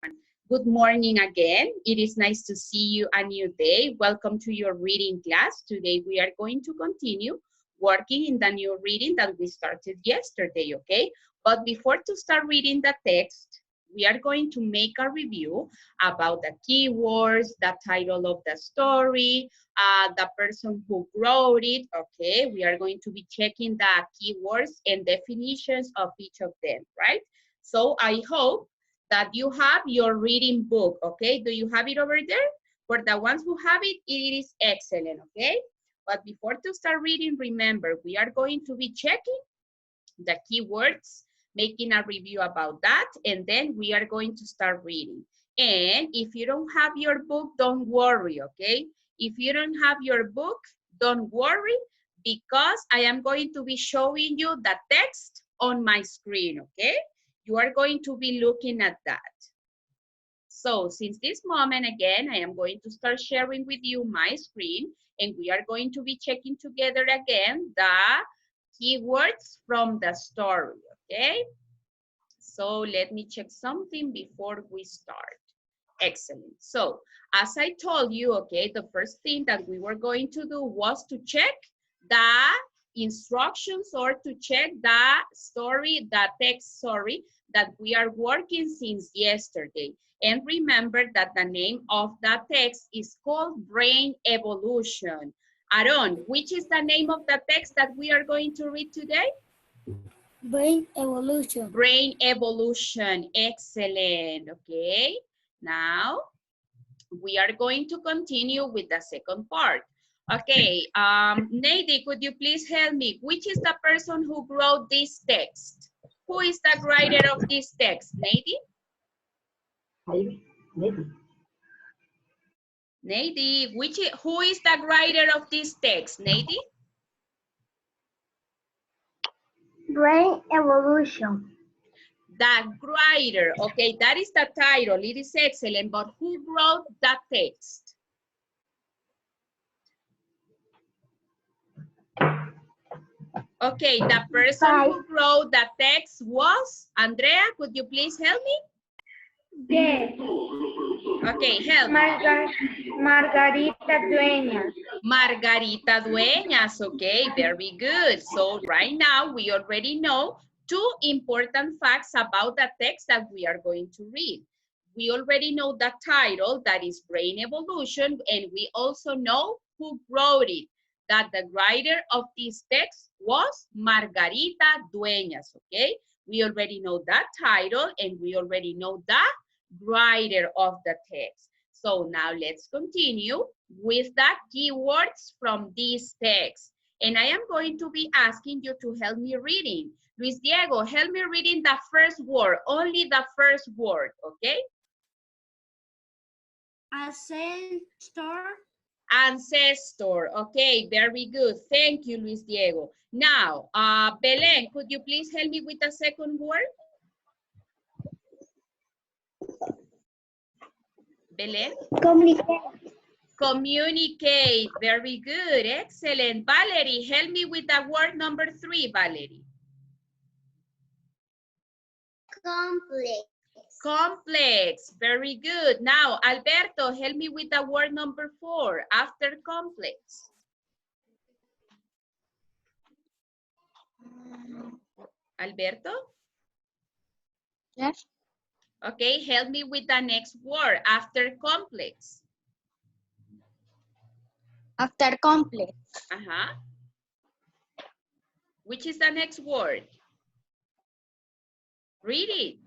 Good morning again. It is nice to see you a new day. Welcome to your reading class. Today we are going to continue working in the new reading that we started yesterday, okay? But before to start reading the text, we are going to make a review about the keywords, the title of the story, the person who wrote it, okay? We are going to be checking the keywords and definitions of each of them, right? So I hope that you have your reading book, okay? Do you have it over there? For the ones who have it, it is excellent, okay? But before to start reading, remember, we are going to be checking the keywords, making a review about that, and then we are going to start reading. And if you don't have your book, don't worry, okay? If you don't have your book, don't worry, because I am going to be showing you the text on my screen, okay? You are going to be looking at that. So since this moment, again, I am going to start sharing with you my screen, and we are going to be checking together again the keywords from the story, okay? So let me check something before we start. Excellent. So as I told you, okay, the first thing that we were going to do was to check the instructions or to check the story, the text, sorry, that we are working since yesterday. And remember that the name of the text is called Brain Evolution. Aaron, which is the name of the text that we are going to read today? Brain evolution. Brain evolution. Excellent. Okay. Now, we are going to continue with the second part. Okay, Nady, could you please help me? Which is the person who wrote this text? Who is the writer of this text? Nady? Nady, who is the writer of this text? Nady? Brain evolution. The writer, okay, that is the title. It is excellent, but who wrote the text? Okay, the person who wrote the text was, Andrea, could you please help me? Yes. Okay, help. Margarita Dueñas. Margarita Dueñas, okay, very good. So right now we already know two important facts about the text that we are going to read. We already know the title, that is Brain Evolution, and we also know who wrote it, that the writer of this text was Margarita Dueñas, okay? We already know that title and we already know the writer of the text. So now let's continue with the keywords from this text. And I am going to be asking you to help me reading. Luis Diego, help me reading the first word, only the first word, okay? Ancestor. Ancestor, okay, very good. Thank you, Luis Diego. Now, Belén, could you please help me with the second word? Belén? Communicate. Communicate, very good, excellent. Valerie, help me with the word number 3, Valerie. Complex. Complex, very good. Now, Alberto, help me with the word number 4, after complex. Alberto? Yes. Okay, help me with the next word, after complex. After complex. Uh-huh. Which is the next word? Read it.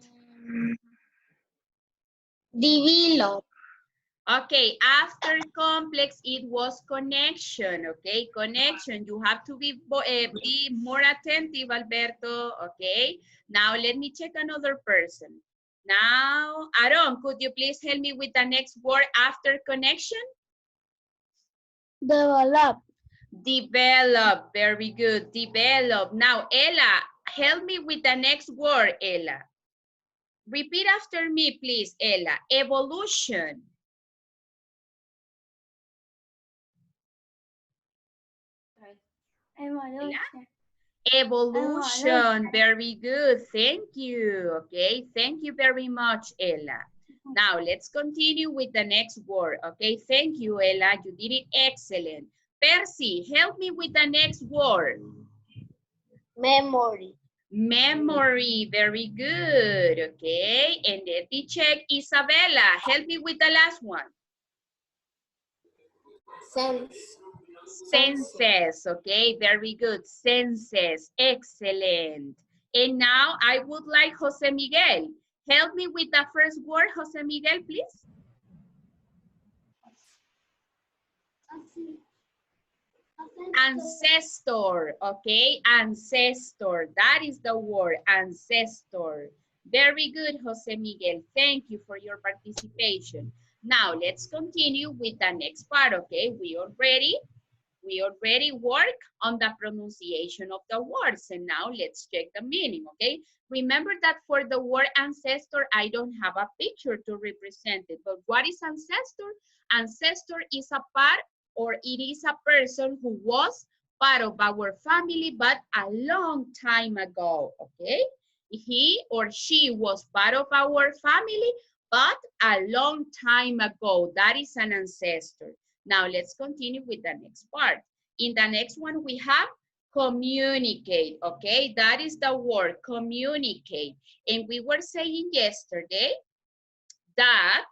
Develop. Okay, after complex, it was connection, okay? Connection, you have to be more attentive, Alberto, okay? Now, let me check another person. Now, Aaron, could you please help me with the next word after connection? Develop. Develop, very good, develop. Now, Ella, help me with the next word, Ella. Repeat after me, please, Ella. Evolution. Evolution. Evolution, very good, thank you, okay, thank you very much, Ella. Now, let's continue with the next word, okay? Thank you, Ella. You did it excellent. Percy, help me with the next word. Memory. Memory, very good, okay? And let me check, Isabella, help me with the last one. Sense. Senses, okay, very good, senses, excellent. And now I would like Jose Miguel. Help me with the first word, Jose Miguel, please. Ancestor, okay, ancestor, that is the word, ancestor. Very good, Jose Miguel, thank you for your participation. Now, let's continue with the next part, okay? We already work on the pronunciation of the words, and now let's check the meaning, okay? Remember that for the word ancestor, I don't have a picture to represent it, but what is ancestor? Ancestor is a part, or it is a person who was part of our family, but a long time ago, okay? He or she was part of our family, but a long time ago. That is an ancestor. Now let's continue with the next part. In the next one, we have communicate, okay? That is the word, communicate. And we were saying yesterday that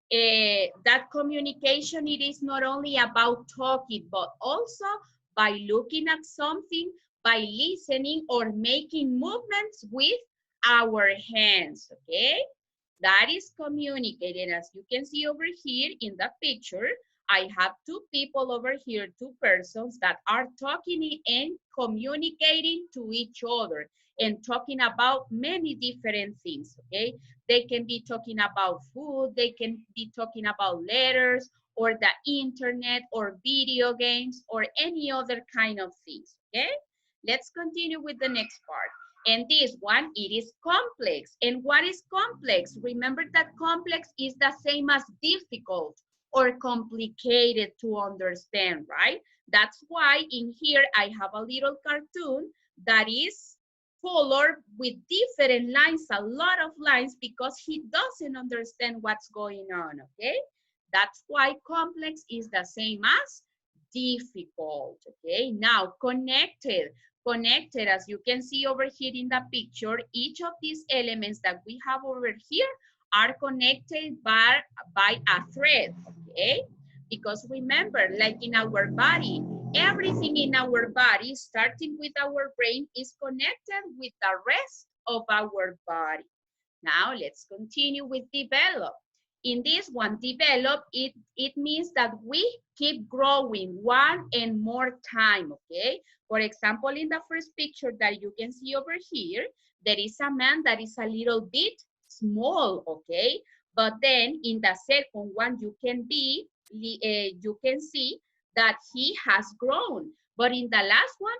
that communication, it is not only about talking, but also by looking at something, by listening or making movements with our hands, okay? That is communicating. As you can see over here in the picture, I have two people over here, two persons that are talking and communicating to each other and talking about many different things, okay? They can be talking about food, they can be talking about letters or the internet or video games or any other kind of things, okay? Let's continue with the next part. And this one, it is complex. And what is complex? Remember that complex is the same as difficult or complicated to understand, right? That's why in here I have a little cartoon that is colored with different lines, a lot of lines, because he doesn't understand what's going on, okay? That's why complex is the same as difficult, okay? Now, connected. Connected, as you can see over here in the picture, each of these elements that we have over here are connected by a thread, okay? Because remember, like in our body, everything in our body, starting with our brain, is connected with the rest of our body. Now, let's continue with develop. In this one, develop, it means that we keep growing one and more time, okay? For example, in the first picture that you can see over here, there is a man that is a little bit small, okay? But then in the second one, you can see that he has grown. But in the last one,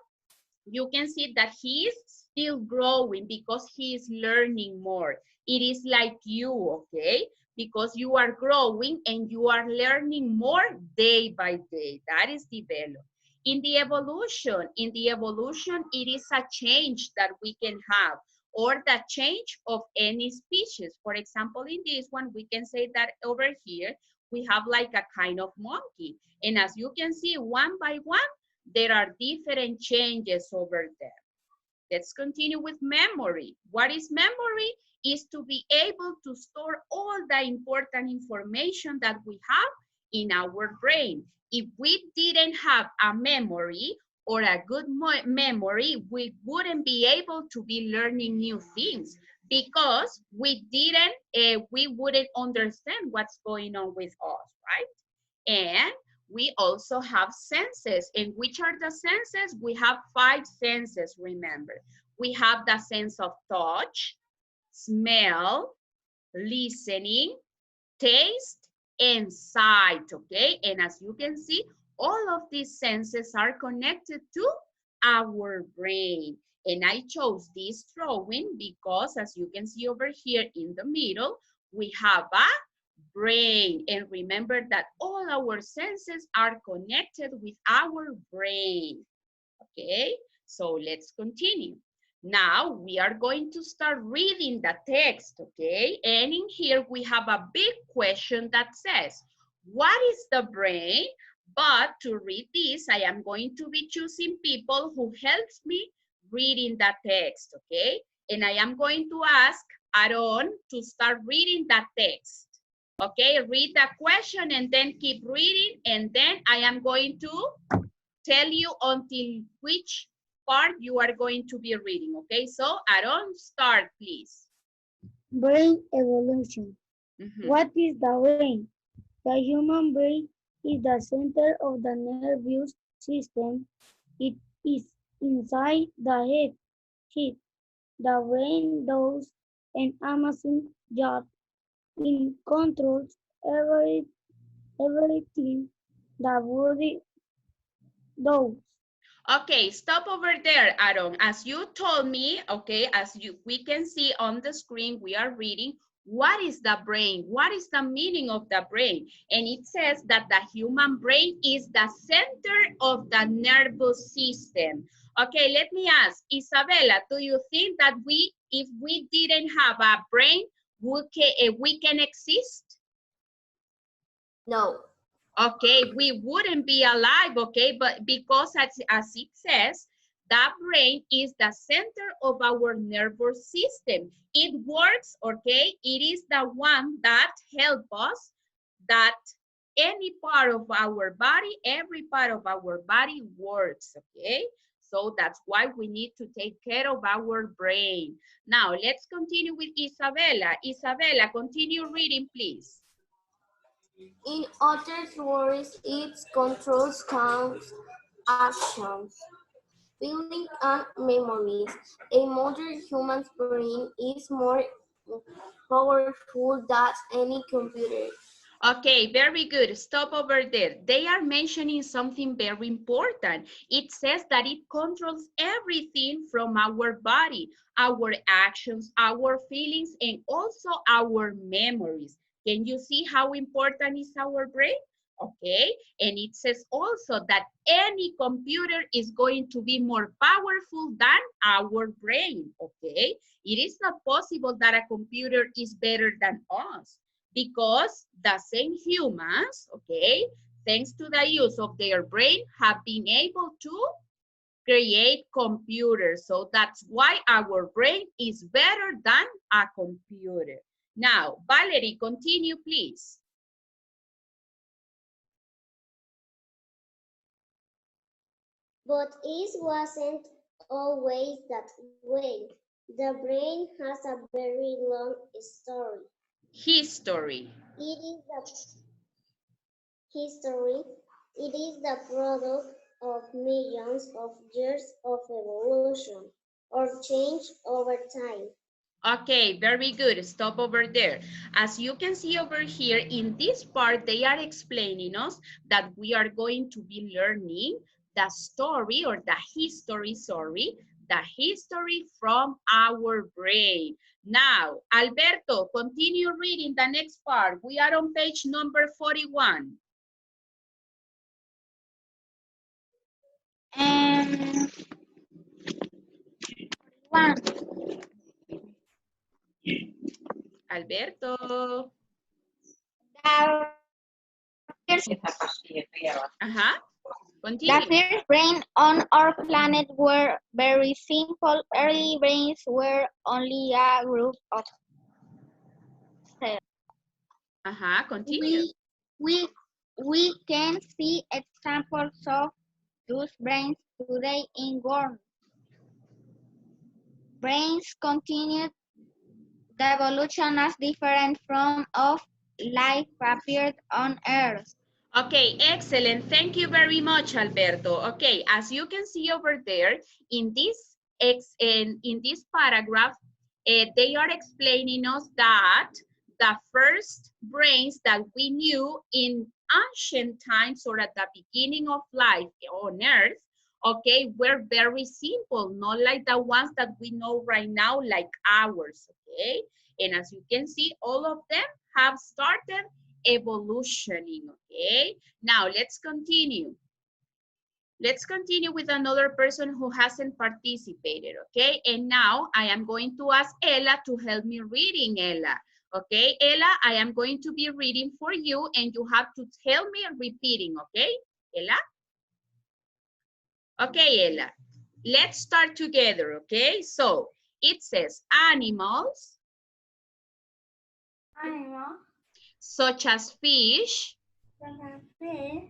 you can see that he is still growing because he is learning more. It is like you, okay? Because you are growing and you are learning more day by day. That is develop. In the evolution, it is a change that we can have or the change of any species. For example, in this one, we can say that over here, we have like a kind of monkey. And as you can see, one by one, there are different changes over there. Let's continue with memory. What is memory? Is to be able to store all the important information that we have in our brain. If we didn't have a memory or a good memory, we wouldn't be able to be learning new things because we wouldn't understand what's going on with us, right? And we also have senses. And which are the senses? We have 5 senses, remember. We have the sense of touch, smell, listening, taste, and sight, okay? And as you can see, all of these senses are connected to our brain. And I chose this drawing because as you can see over here in the middle, we have a brain. And remember that all our senses are connected with our brain, okay? So let's continue. Now we are going to start reading the text, okay? And in here we have a big question that says, what is the brain? But to read this, I am going to be choosing people who helps me reading the text, okay? And I am going to ask Aaron to start reading the text. Okay, read the question and then keep reading, and then I am going to tell you until which part you are going to be reading, okay? So, Aaron, start, please. Brain evolution. What is the brain? The human brain is the center of the nervous system. It is inside the head. The brain does an amazing job. It controls everything the body does. Okay, stop over there, Aaron. As you told me, okay, we can see on the screen, we are reading, what is the brain? What is the meaning of the brain? And it says that the human brain is the center of the nervous system. Okay, let me ask, Isabella, do you think that if we didn't have a brain, we can exist? No. Okay, we wouldn't be alive, okay? But because as it says, the brain is the center of our nervous system. It works, okay? It is the one that helps us that any part of our body, every part of our body works, okay? So that's why we need to take care of our brain. Now, let's continue with Isabella. Isabella, continue reading, please. In other words, it controls counts, actions, feelings, and memories. A modern human brain is more powerful than any computer. Okay, very good. Stop over there. They are mentioning something very important. It says that it controls everything from our body, our actions, our feelings, and also our memories. Can you see how important is our brain? Okay, and it says also that any computer is going to be more powerful than our brain, okay? It is not possible that a computer is better than us, because the same humans, okay, thanks to the use of their brain, have been able to create computers. So that's why our brain is better than a computer. Now, Valerie, continue, please. But it wasn't always that way. The brain has a very long story. History. It is the history. It is the product of millions of years of evolution or change over time. Okay, very good. Stop over there. As you can see over here, in this part, they are explaining us that we are going to be learning the story or the history, sorry, the history from our brain. Now, Alberto, continue reading the next part. We are on page number 41. One. Alberto. The first brain on our planet were very simple. Early brains were only a group of cells. Continue. We can see examples of those brains today in worms. Brains continued the evolution as different from of life appeared on Earth. Okay, excellent. Thank you very much, Alberto. Okay, as you can see over there, in this paragraph, they are explaining us that the first brains that we knew in ancient times or at the beginning of life on Earth, okay, were very simple, not like the ones that we know right now, like ours, okay? And as you can see, all of them have started evolutioning, okay? Now let's continue. Let's continue with another person who hasn't participated, okay? And now I am going to ask Ella to help me reading, Ella. Okay, Ella, I am going to be reading for you and you have to tell me repeating, okay? Ella? Okay, Ella. Let's start together, okay? So, it says animals. Animal. Such as fish. Fish.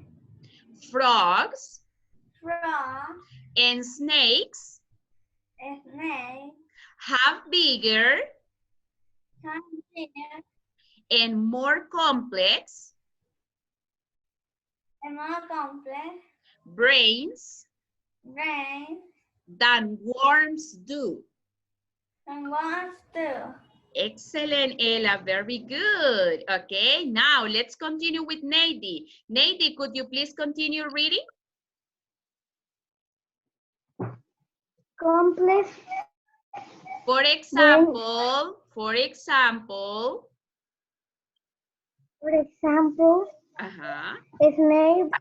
Frogs. Frog. And snakes. Snake. Have bigger. Hunter. And more complex. And more complex. Brains. Brain. Than worms do. And wants to. Excellent, Ella. Very good. Okay, now let's continue with Nady. Nady, could you please continue reading? Complex. For example, for example. Snake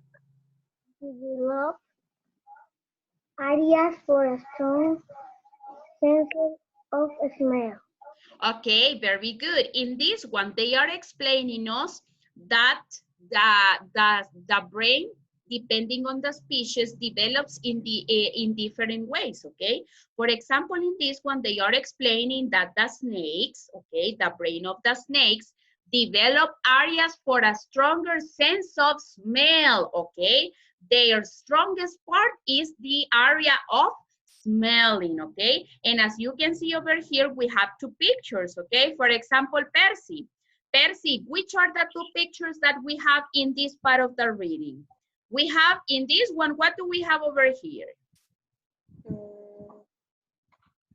develop areas for a strong sense of smell. Okay, very good. In this one, they are explaining us that the brain, depending on the species, develops in different ways, okay? For example, in this one, they are explaining that the snakes, okay, the brain of the snakes develop areas for a stronger sense of smell, okay? Their strongest part is the area of smelling, okay? And as you can see over here, we have two pictures, okay? For example, Percy. Percy, which are the two pictures that we have in this part of the reading? We have in this one, what do we have over here?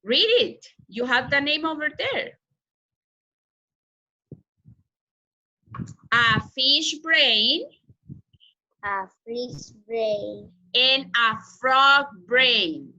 Read it. You have the name over there. A fish brain. A fish brain. And a frog brain.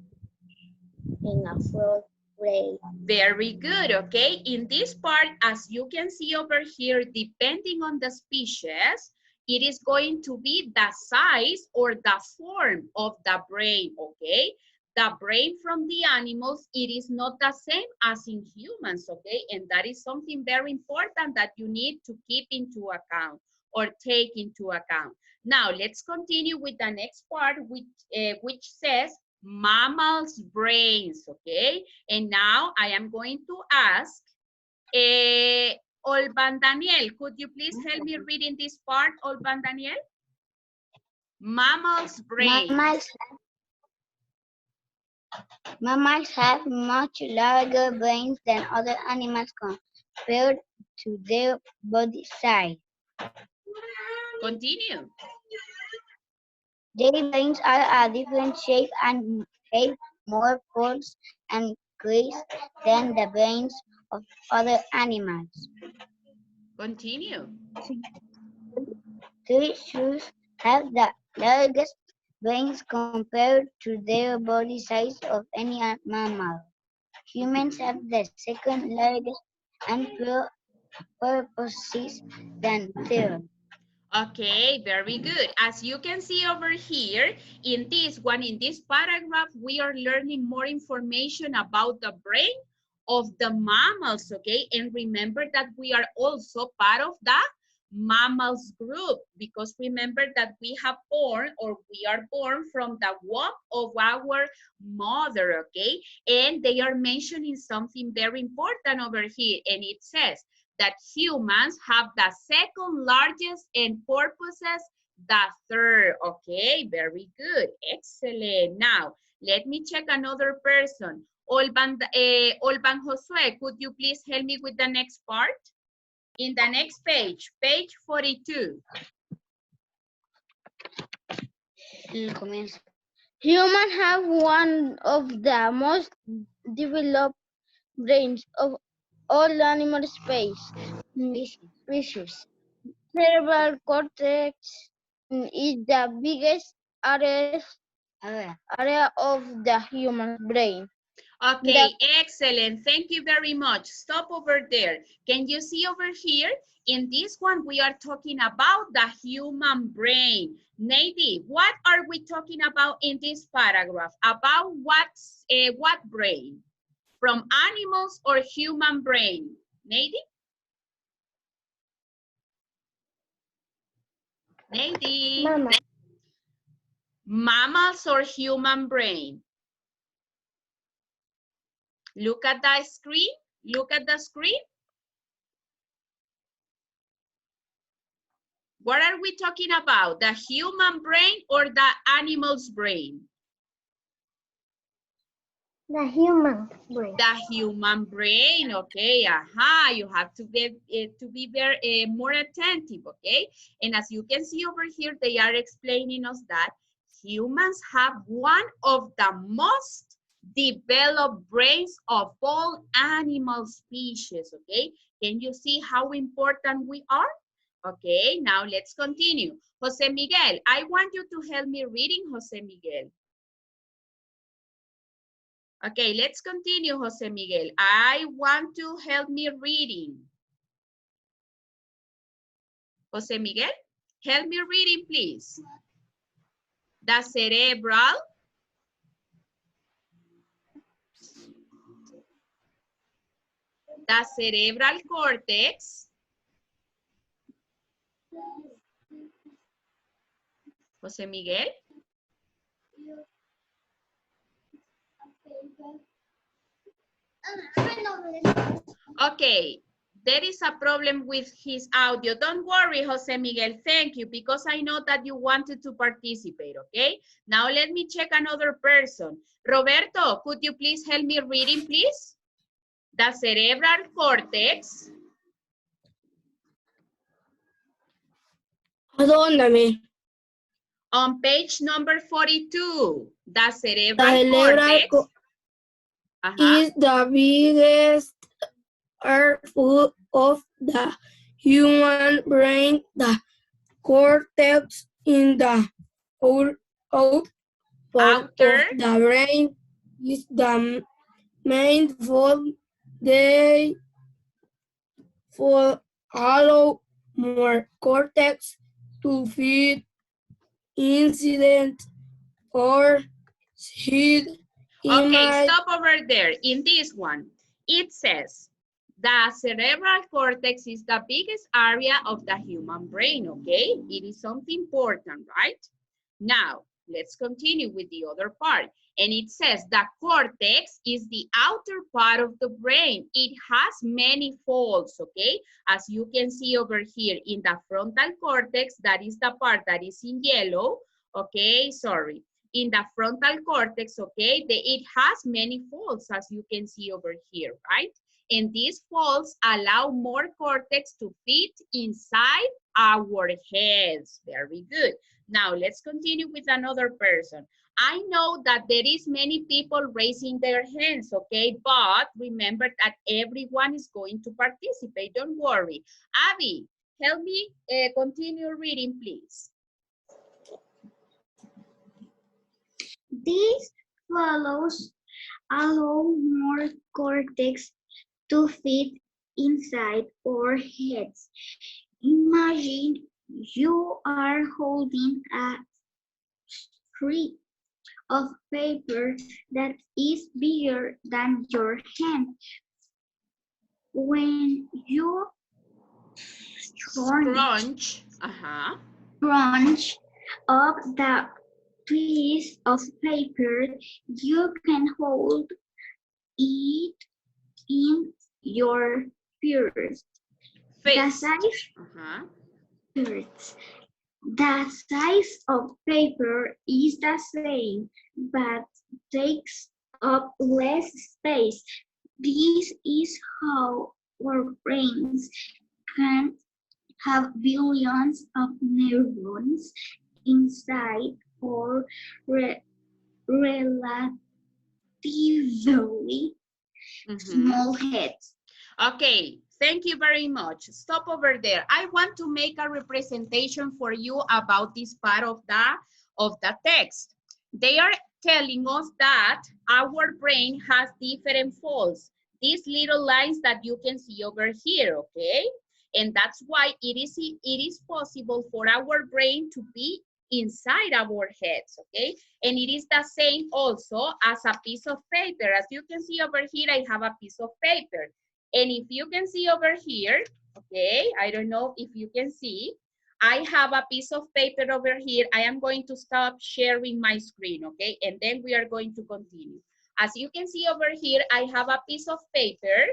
In a frog brain. Very good, okay? In this part, as you can see over here, depending on the species, it is going to be the size or the form of the brain, okay? The brain from the animals, it is not the same as in humans, okay? And that is something very important that you need to keep into account or take into account. Now, let's continue with the next part, which says mammals' brains, okay? And now I am going to ask Olban Daniel, could you please help me reading this part, Olban Daniel? Mammals' brains. Mammals have much larger brains than other animals compared to their body size. Continue. Their brains are a different shape and have more folds and crease than the brains of other animals. Continue. Fishes have the largest brains compared to their body size of any mammal. Humans have the second largest and fewer purposes than third. Okay, very good. As you can see over here, in this one, in this paragraph, we are learning more information about the brain of the mammals, okay? And remember that we are also part of the mammals group, because remember that we have born, or we are born from the womb of our mother, okay? And they are mentioning something very important over here, and it says that humans have the second largest and porpoises the third. Okay, very good, excellent. Now, let me check another person. Olban Josue, could you please help me with the next part? In the next page, page 42. Humans have one of the most developed brains of all animal species. Cerebral cortex is the biggest area of the human brain. Okay, excellent. Thank you very much. Stop over there. Can you see over here? In this one, we are talking about the human brain. Nady, what are we talking about in this paragraph? About what brain? From animals or human brain? Nady? Nady? Mama. Mammals or human brain? Look at the screen. Look at the screen. What are we talking about? The human brain or the animal's brain? The human brain. The human brain, okay, aha, you have to be very more attentive, okay? And as you can see over here, they are explaining us that humans have one of the most developed brains of all animal species, okay? Can you see how important we are? Okay, now let's continue. Jose Miguel, I want you to help me reading, Jose Miguel. Okay, let's continue, Jose Miguel. I want to help me reading. Jose Miguel, help me reading, please. The cerebral. The cerebral cortex. Jose Miguel. Okay, there is a problem with his audio. Don't worry, Jose Miguel, thank you, because I know that you wanted to participate, okay? Now let me check another person. Roberto, could you please help me reading, please? The cerebral cortex. Perdóname. On page number 42, the cerebral cortex is the biggest part of the human brain. The cortex in the outer part of the brain is the main fold. They allow more cortex to feed incident or hid. Okay, stop over there. In this one, it says the cerebral cortex is the biggest area of the human brain, okay? It is something important, right? Now, let's continue with the other part. And it says the cortex is the outer part of the brain. It has many folds, okay? As you can see over here in the frontal cortex, that is the part that is in yellow, okay? Sorry. In the frontal cortex, okay, it has many folds, as you can see over here, right? And these folds allow more cortex to fit inside our heads. Very good. Now, let's continue with another person. I know that there is many people raising their hands, okay? But remember that everyone is going to participate. Don't worry. Abby, help me continue reading, please. This follows allow more cortex to fit inside our heads. Imagine you are holding a sheet of paper that is bigger than your hand. When you crunch up the piece of paper, you can hold it in your fingers. The size of paper is the same, but takes up less space. This is how our brains can have billions of neurons inside or relatively small heads. Okay, thank you very much. Stop over there. I want to make a representation for you about this part of the text. They are telling us that our brain has different folds. These little lines that you can see over here, okay? And that's why it is possible for our brain to be inside our heads, okay? And it is the same also as a piece of paper. As you can see over here, I have a piece of paper. And if you can see over here, okay, I don't know if you can see, I have a piece of paper over here. I am going to stop sharing my screen, okay? And then we are going to continue. As you can see over here, I have a piece of paper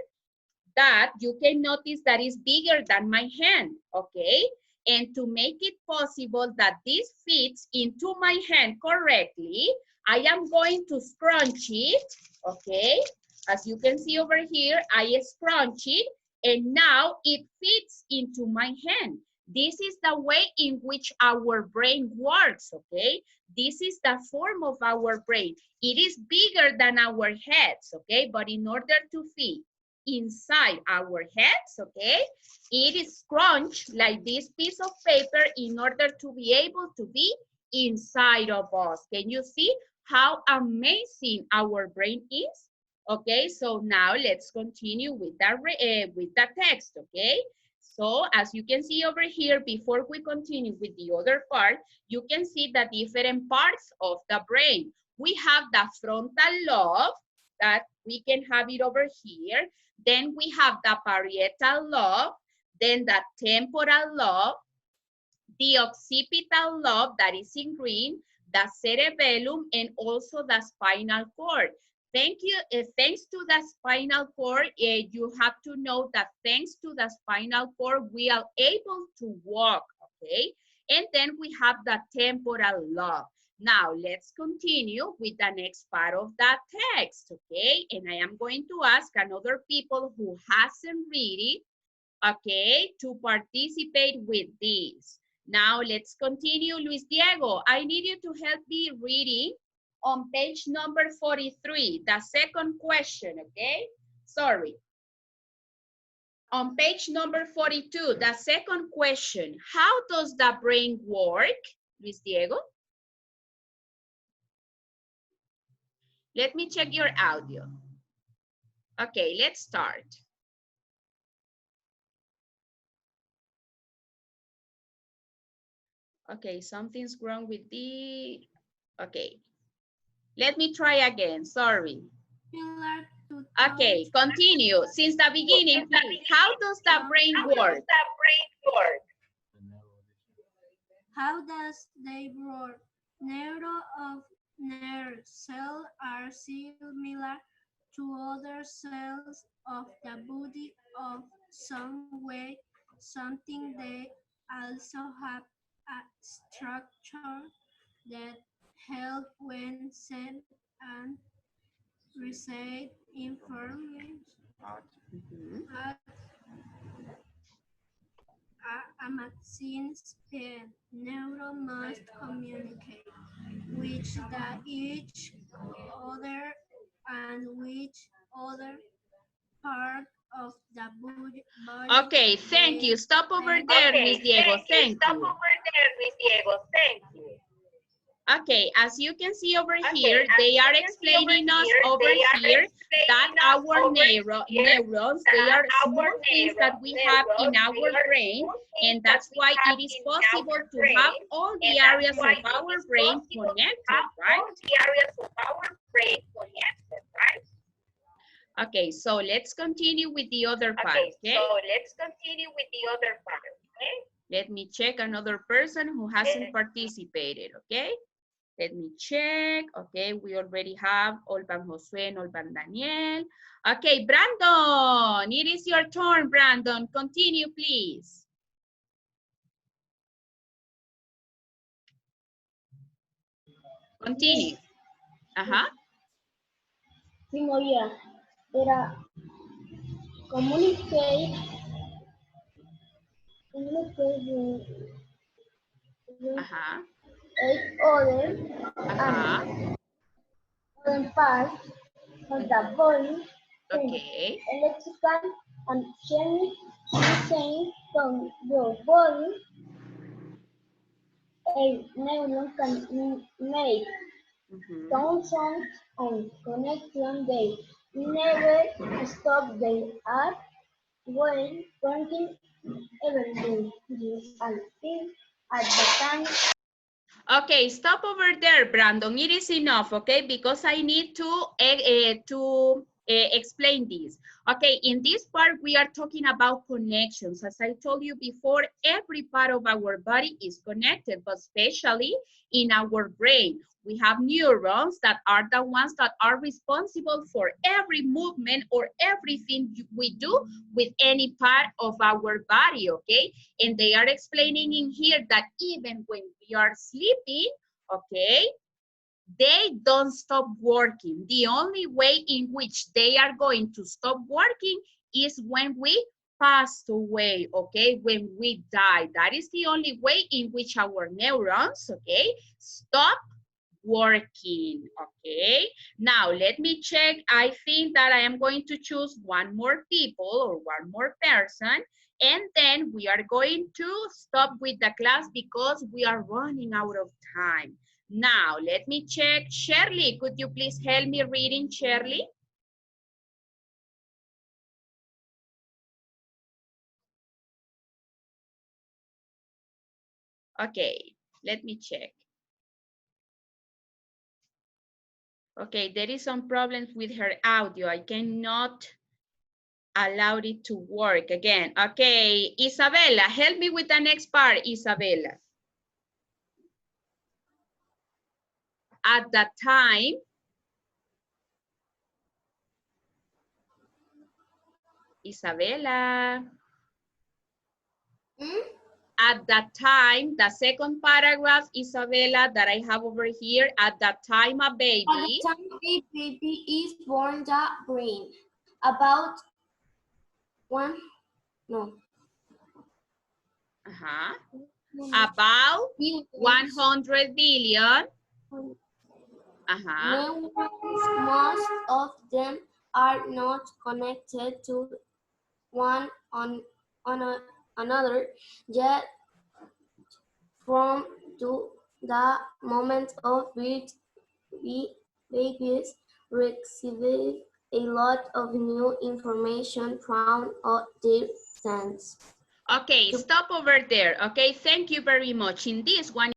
that you can notice that is bigger than my hand, okay? And to make it possible that this fits into my hand correctly, I am going to scrunch it, okay? As you can see over here, I scrunch it, and now it fits into my hand. This is the way in which our brain works, okay? This is the form of our brain. It is bigger than our heads, okay? But in order to fit inside our heads, okay, it is scrunched like this piece of paper in order to be able to be inside of us. Can you see how amazing our brain is? Okay, so now let's continue with the text, okay? So as you can see over here, before we continue with the other part, you can see the different parts of the brain. We have the frontal lobe, that we can have it over here. Then we have the parietal lobe, then the temporal lobe, the occipital lobe that is in green, the cerebellum, and also the spinal cord. Thanks to the spinal cord, you have to know that thanks to the spinal cord, we are able to walk, okay? And then we have the temporal lobe. Now, let's continue with the next part of that text, okay? And I am going to ask another people who hasn't read it, okay, to participate with this. Now, let's continue. Luis Diego, I need you to help me reading on page number 43, the second question, okay? Sorry. On page number 42, the second question, how does the brain work, Luis Diego? Let me check your audio. Okay, let's start. Okay, something's wrong with the, okay. Let me try again, sorry. Okay, continue. Since the beginning, please. How does the brain work? How does they work? Neuro of nerve cells are similar to other cells of the body of some way, something they also have a structure that help when sent and receive information at a machine speed. Neuro must communicate with each other and which other part of the body. Okay, thank you. Stop over there, Luis Diego. Thank you. Okay, as you can see over here, they are explaining us over here that our neurons, they are small things that we have in our brain, and that's why it is possible to have all the areas of our brain connected, right? Okay, so let's continue with the other part, okay? Let me check another person who hasn't participated, okay? Let me check. Okay, we already have Olvan Josue and Olvan Daniel. Okay, Brandon, it is your turn, Brandon. Continue, please. Continue. Simoia era communicate eight other parts of the body. Okay. Electrical and chemical change from your body. A neuron can make sounds and connection. They never stop. They are when working every day. Yes, I think at the time. Okay, stop over there, Brandon. It is enough, okay? Because I need to explain this. Okay, in this part, we are talking about connections. As I told you before, every part of our body is connected, but especially in our brain. We have neurons that are the ones that are responsible for every movement or everything we do with any part of our body, okay? And they are explaining in here that even when we are sleeping, okay, they don't stop working. The only way in which they are going to stop working is when we pass away, okay, when we die. That is the only way in which our neurons, okay, stop working, okay? Now, let me check. I think that I am going to choose one more people or one more person, and then we are going to stop with the class because we are running out of time. Now, let me check. Shirley, could you please help me reading, Shirley? Okay, let me check. Okay, there is some problems with her audio. I cannot allow it to work again. Okay, Isabella, help me with the next part, Isabella. At that time, Isabella. At that time, the second paragraph, Isabella, that I have over here, at that time a baby. At the time a baby is born, the brain about about 100 billion. Neurons, most of them are not connected to one another yet from to the moment of birth. Babies receive a lot of new information from their sense. Okay, stop over there. Okay, thank you very much. In this one,